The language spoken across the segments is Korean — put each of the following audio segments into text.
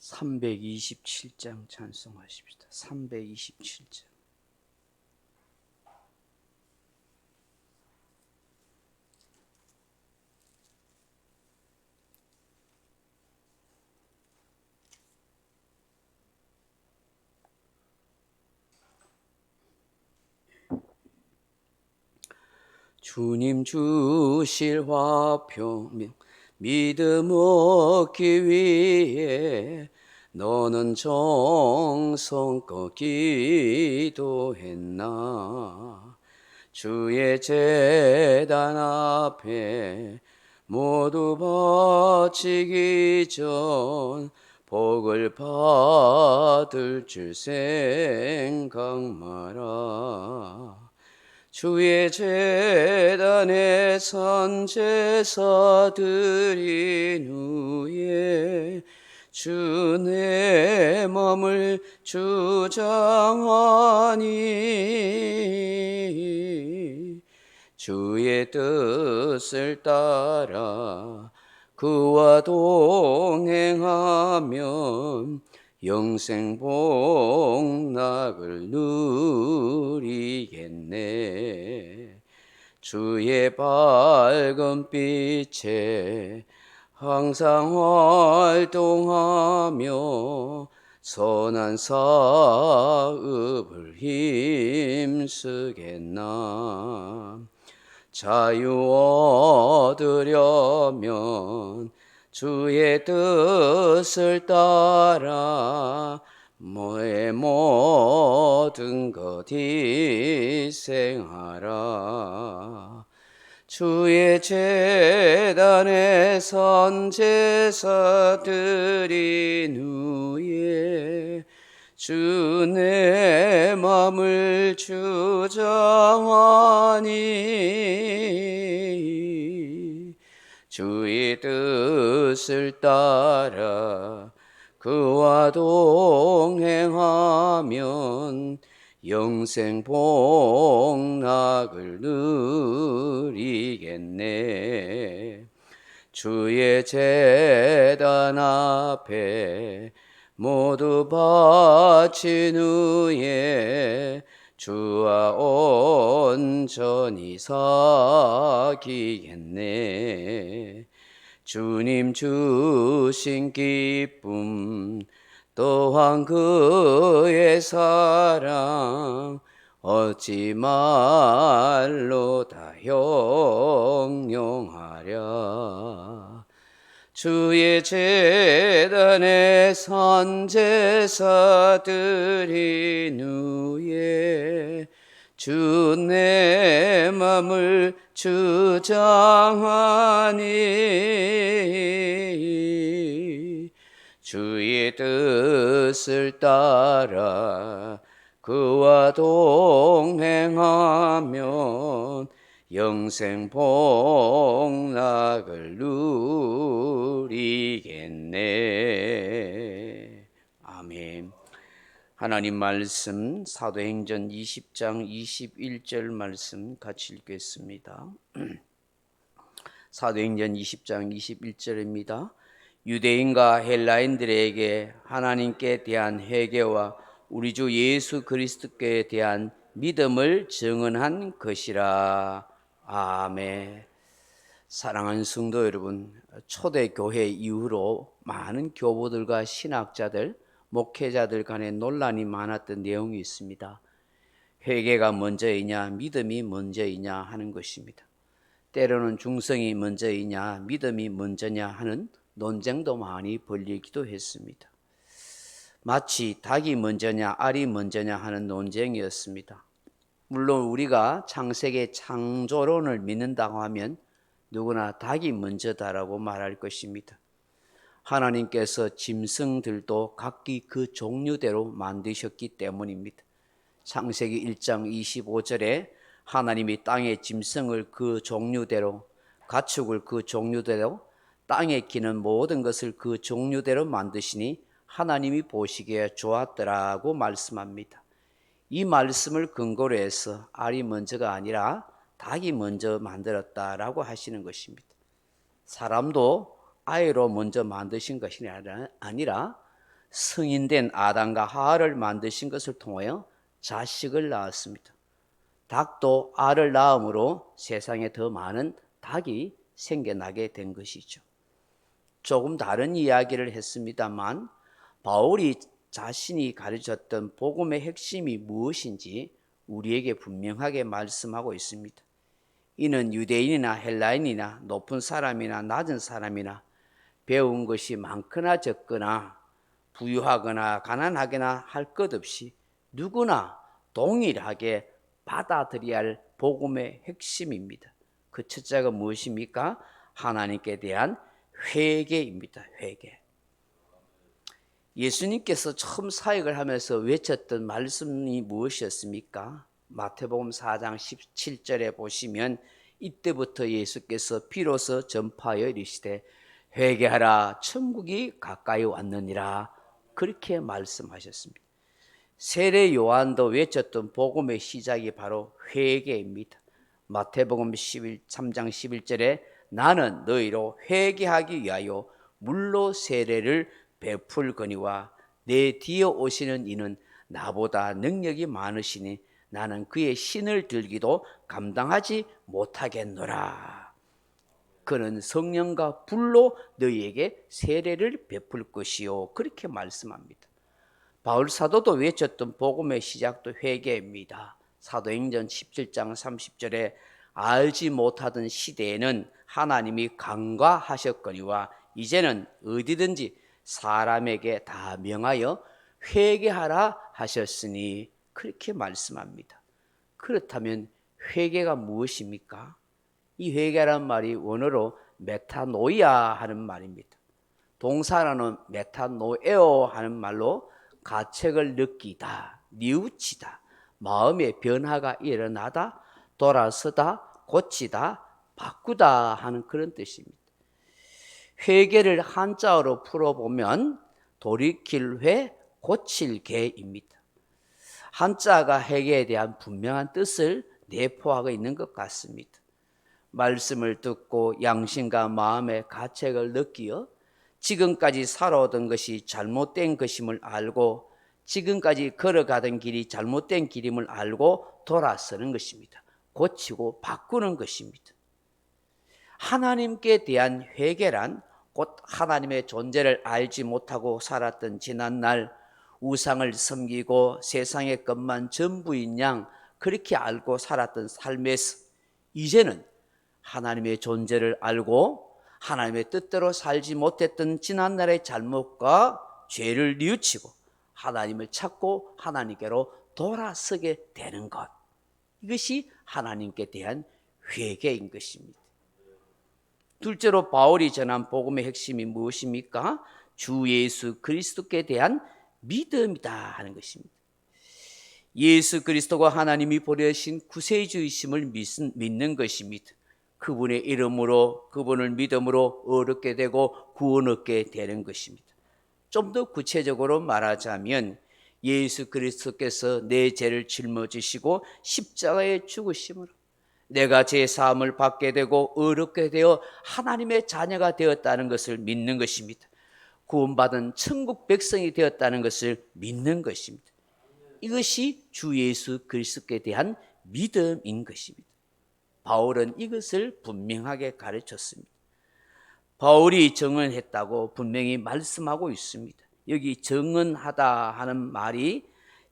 327장 찬송하십시다. 327장. 주님 주실 화평 믿음 얻기 위해 너는 정성껏 기도했나. 주의 제단 앞에 모두 바치기 전 복을 받을 줄 생각 마라. 주의 제단에 선제사 드린 후에 주 내 맘을 주장하니 주의 뜻을 따라 그와 동행하면 영생 복락을 누리겠네. 주의 밝은 빛에 항상 활동하며 선한 사업을 힘쓰겠나. 자유 얻으려면 주의 뜻을 따라 너의 모든 것 희생하라. 주의 제단에 선제사 드린 후에 주 내 맘을 주장하니 주의 뜻을 따라 그와 동행하면 영생 복락을 누리겠네. 주의 제단 앞에 모두 바친 후에 주와 온전히 사귀겠네. 주님 주신 기쁨 또한 그의 사랑 어찌 말로 다 형용하랴. 주의 제단에 선제사 드린 후에 주 내 맘을 주장하니 주의 뜻을 따라 그와 동행하면 영생 복락을 누리겠네. 아멘. 하나님 말씀 사도행전 20장 21절 말씀 같이 읽겠습니다. 사도행전 20장 21절입니다. 유대인과 헬라인들에게 하나님께 대한 회개와 우리 주 예수 그리스도께 대한 믿음을 증언한 것이라. 아멘. 사랑하는 성도 여러분, 초대교회 이후로 많은 교부들과 신학자들, 목회자들 간에 논란이 많았던 내용이 있습니다. 회개가 먼저이냐 믿음이 먼저이냐 하는 것입니다. 때로는 중성이 먼저이냐 믿음이 먼저냐 하는 논쟁도 많이 벌리기도 했습니다. 마치 닭이 먼저냐 알이 먼저냐 하는 논쟁이었습니다. 물론 우리가 창세기 창조론을 믿는다고 하면 누구나 닭이 먼저다라고 말할 것입니다. 하나님께서 짐승들도 각기 그 종류대로 만드셨기 때문입니다. 창세기 1장 25절에 하나님이 땅의 짐승을 그 종류대로, 가축을 그 종류대로, 땅에 기는 모든 것을 그 종류대로 만드시니 하나님이 보시기에 좋았더라고 말씀합니다. 이 말씀을 근거로 해서 알이 먼저가 아니라 닭이 먼저 만들었다라고 하시는 것입니다. 사람도 아이로 먼저 만드신 것이 아니라 성인된 아담과 하와를 만드신 것을 통하여 자식을 낳았습니다. 닭도 알을 낳음으로 세상에 더 많은 닭이 생겨나게 된 것이죠. 조금 다른 이야기를 했습니다만 바울이 자신이 가르쳤던 복음의 핵심이 무엇인지 우리에게 분명하게 말씀하고 있습니다. 이는 유대인이나 헬라인이나 높은 사람이나 낮은 사람이나 배운 것이 많거나 적거나 부유하거나 가난하거나 할 것 없이 누구나 동일하게 받아들여야 할 복음의 핵심입니다. 그 첫째가 무엇입니까? 하나님께 대한 회개입니다. 회개. 예수님께서 처음 사역을 하면서 외쳤던 말씀이 무엇이었습니까? 마태복음 4장 17절에 보시면 이때부터 예수께서 비로소 전파하여 이르시되 회개하라 천국이 가까이 왔느니라 그렇게 말씀하셨습니다. 세례 요한도 외쳤던 복음의 시작이 바로 회개입니다. 마태복음 3장 11절에 나는 너희로 회개하기 위하여 물로 세례를 베풀거니와 내 뒤에 오시는 이는 나보다 능력이 많으시니 나는 그의 신을 들기도 감당하지 못하겠노라. 그는 성령과 불로 너희에게 세례를 베풀 것이요 그렇게 말씀합니다. 바울 사도도 외쳤던 복음의 시작도 회개입니다. 사도행전 17장 30절에 알지 못하던 시대에는 하나님이 간과하셨거니와 이제는 어디든지 사람에게 다 명하여 회개하라 하셨으니 그렇게 말씀합니다. 그렇다면 회개가 무엇입니까? 이 회개란 말이 원어로 메타노이아 하는 말입니다. 동사로는 메타노에오 하는 말로 가책을 느끼다, 뉘우치다, 마음의 변화가 일어나다, 돌아서다, 고치다, 바꾸다 하는 그런 뜻입니다. 회개를 한자어로 풀어보면 돌이킬 회, 고칠 개입니다. 한자가 회개에 대한 분명한 뜻을 내포하고 있는 것 같습니다. 말씀을 듣고 양심과 마음의 가책을 느끼어 지금까지 살아오던 것이 잘못된 것임을 알고 지금까지 걸어가던 길이 잘못된 길임을 알고 돌아서는 것입니다. 고치고 바꾸는 것입니다. 하나님께 대한 회개란 곧 하나님의 존재를 알지 못하고 살았던 지난날 우상을 섬기고 세상의 것만 전부인 양 그렇게 알고 살았던 삶에서 이제는 하나님의 존재를 알고 하나님의 뜻대로 살지 못했던 지난날의 잘못과 죄를 뉘우치고 하나님을 찾고 하나님께로 돌아서게 되는 것. 이것이 하나님께 대한 회개인 것입니다. 둘째로 바울이 전한 복음의 핵심이 무엇입니까? 주 예수 그리스도께 대한 믿음이다 하는 것입니다. 예수 그리스도가 하나님이 보내신 구세주이심을 믿는 것입니다. 그분의 이름으로 그분을 믿음으로 얻게 되고 구원 얻게 되는 것입니다. 좀 더 구체적으로 말하자면 예수 그리스도께서 내 죄를 짊어지시고 십자가에 죽으심으로 내가 제 사함을 받게 되고 의롭게 되어 하나님의 자녀가 되었다는 것을 믿는 것입니다. 구원받은 천국 백성이 되었다는 것을 믿는 것입니다. 이것이 주 예수 그리스도께 대한 믿음인 것입니다. 바울은 이것을 분명하게 가르쳤습니다. 바울이 증언했다고 분명히 말씀하고 있습니다. 여기 증언하다 하는 말이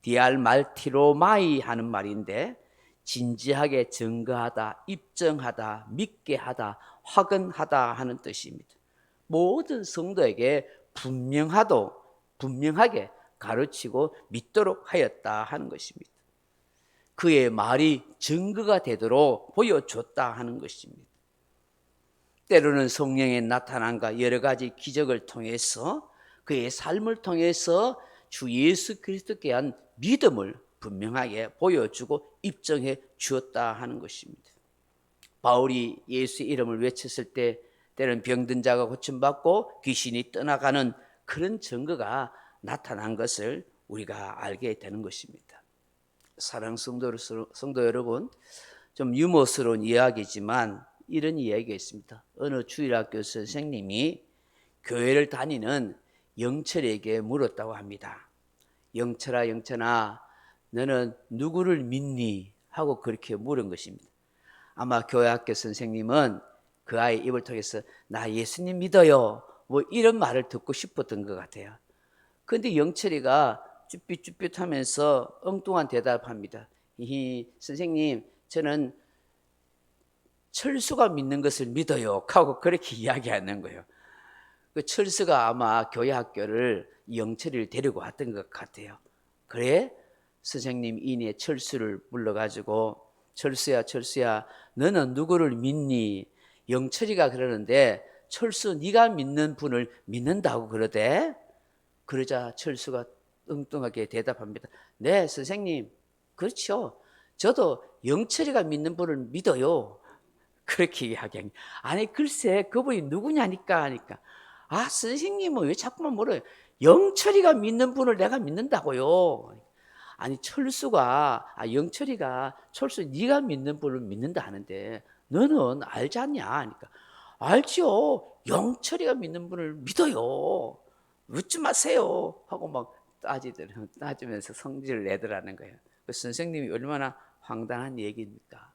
디알말티로마이 하는 말인데 진지하게 증거하다, 입증하다, 믿게 하다, 확언하다 하는 뜻입니다. 모든 성도에게 분명하게 가르치고 믿도록 하였다 하는 것입니다. 그의 말이 증거가 되도록 보여줬다 하는 것입니다. 때로는 성령의 나타남과 여러 가지 기적을 통해서 그의 삶을 통해서 주 예수 그리스도께 대한 믿음을 분명하게 보여주고 입증해 주었다 하는 것입니다. 바울이 예수의 이름을 외쳤을 때 때로는 병든 자가 고침받고 귀신이 떠나가는 그런 증거가 나타난 것을 우리가 알게 되는 것입니다. 사랑하는 성도 여러분, 좀 유머스러운 이야기지만 이런 이야기가 있습니다. 어느 주일학교 선생님이 교회를 다니는 영철에게 물었다고 합니다. 영철아, 영철아, 너는 누구를 믿니? 하고 그렇게 물은 것입니다. 아마 교회학교 선생님은 그 아이 입을 통해서 나 예수님 믿어요, 뭐 이런 말을 듣고 싶었던 것 같아요. 그런데 영철이가 쭈삣쭈삣하면서 엉뚱한 대답합니다. 선생님, 저는 철수가 믿는 것을 믿어요 하고 그렇게 이야기하는 거예요. 그 철수가 아마 교회 학교를 영철이를 데리고 왔던 것 같아요. 그래? 선생님 이내 철수를 불러가지고 철수야, 철수야, 너는 누구를 믿니? 영철이가 그러는데 철수, 네가 믿는 분을 믿는다고 그러대? 그러자 철수가 뚱뚱하게 대답합니다. 네, 선생님, 그렇죠. 저도 영철이가 믿는 분을 믿어요. 그렇게 이야기합니다. 아니 글쎄 그분이 누구냐니까 하니까, 아 선생님은 왜 자꾸만 물어요? 영철이가 믿는 분을 내가 믿는다고요. 아니 철수가, 영철이가 철수 네가 믿는 분을 믿는다 하는데 너는 알지 않냐 하니까, 알지요. 영철이가 믿는 분을 믿어요. 묻지 마세요 하고 막 따지면서 성질을 내더라는 거예요. 그 선생님이 얼마나 황당한 얘기입니까?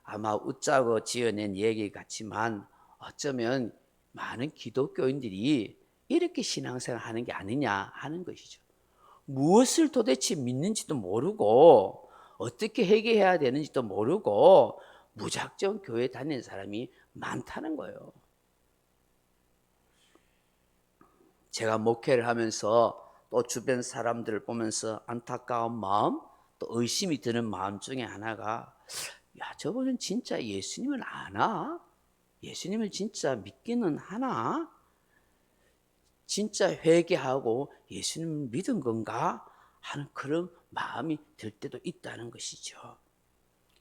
아마 웃자고 지어낸 얘기 같지만 어쩌면 많은 기독교인들이 이렇게 신앙생활 하는 게 아니냐 하는 것이죠. 무엇을 도대체 믿는지도 모르고 어떻게 회개해야 되는지도 모르고 무작정 교회 다니는 사람이 많다는 거예요. 제가 목회를 하면서 또 주변 사람들을 보면서 안타까운 마음, 또 의심이 드는 마음 중에 하나가, 야, 저분은 진짜 예수님을 아나? 예수님을 진짜 믿기는 하나? 진짜 회개하고 예수님을 믿은 건가? 하는 그런 마음이 들 때도 있다는 것이죠.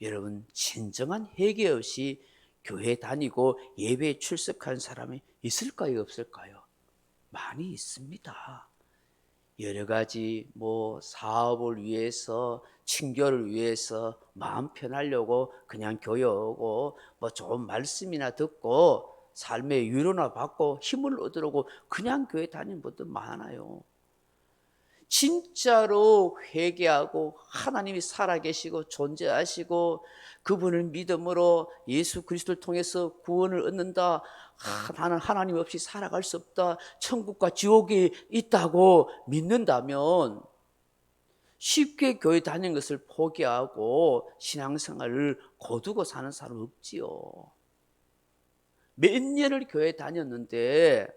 여러분, 진정한 회개 없이 교회 다니고 예배에 출석한 사람이 있을까요, 없을까요? 많이 있습니다. 여러 가지 사업을 위해서, 친교를 위해서 마음 편하려고 그냥 교회 오고 좋은 말씀이나 듣고 삶의 위로나 받고 힘을 얻으려고 그냥 교회 다니는 분들 많아요. 진짜로 회개하고 하나님이 살아계시고 존재하시고 그분을 믿음으로 예수 그리스도를 통해서 구원을 얻는다, 나는 하나님 없이 살아갈 수 없다, 천국과 지옥이 있다고 믿는다면 쉽게 교회 다니는 것을 포기하고 신앙생활을 거두고 사는 사람 없지요. 몇 년을 교회 다녔는데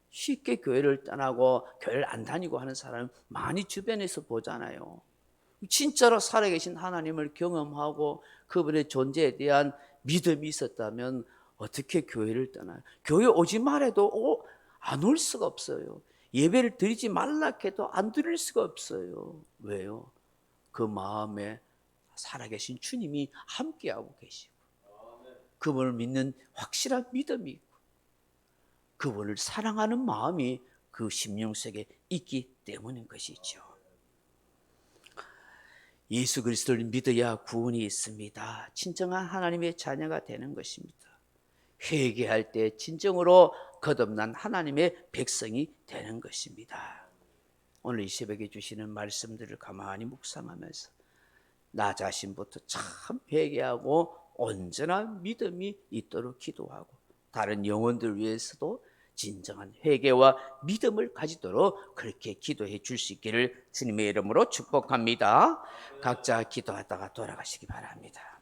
쉽게 교회를 떠나고 교회를 안 다니고 하는 사람 많이 주변에서 보잖아요. 진짜로 살아계신 하나님을 경험하고 그분의 존재에 대한 믿음이 있었다면 어떻게 교회를 떠나요? 교회 오지 말아도 안 올 수가 없어요. 예배를 드리지 말라 해도 안 드릴 수가 없어요. 왜요? 그 마음에 살아계신 주님이 함께하고 계시고 그분을 믿는 확실한 믿음이 있고 그분을 사랑하는 마음이 그 심령 속에 있기 때문인 것이죠. 예수 그리스도를 믿어야 구원이 있습니다. 진정한 하나님의 자녀가 되는 것입니다. 회개할 때 진정으로 거듭난 하나님의 백성이 되는 것입니다. 오늘 이 새벽에 주시는 말씀들을 가만히 묵상하면서 나 자신부터 참 회개하고 온전한 믿음이 있도록 기도하고 다른 영혼들 위해서도 진정한 회개와 믿음을 가지도록 그렇게 기도해 줄 수 있기를 주님의 이름으로 축복합니다. 각자 기도하다가 돌아가시기 바랍니다.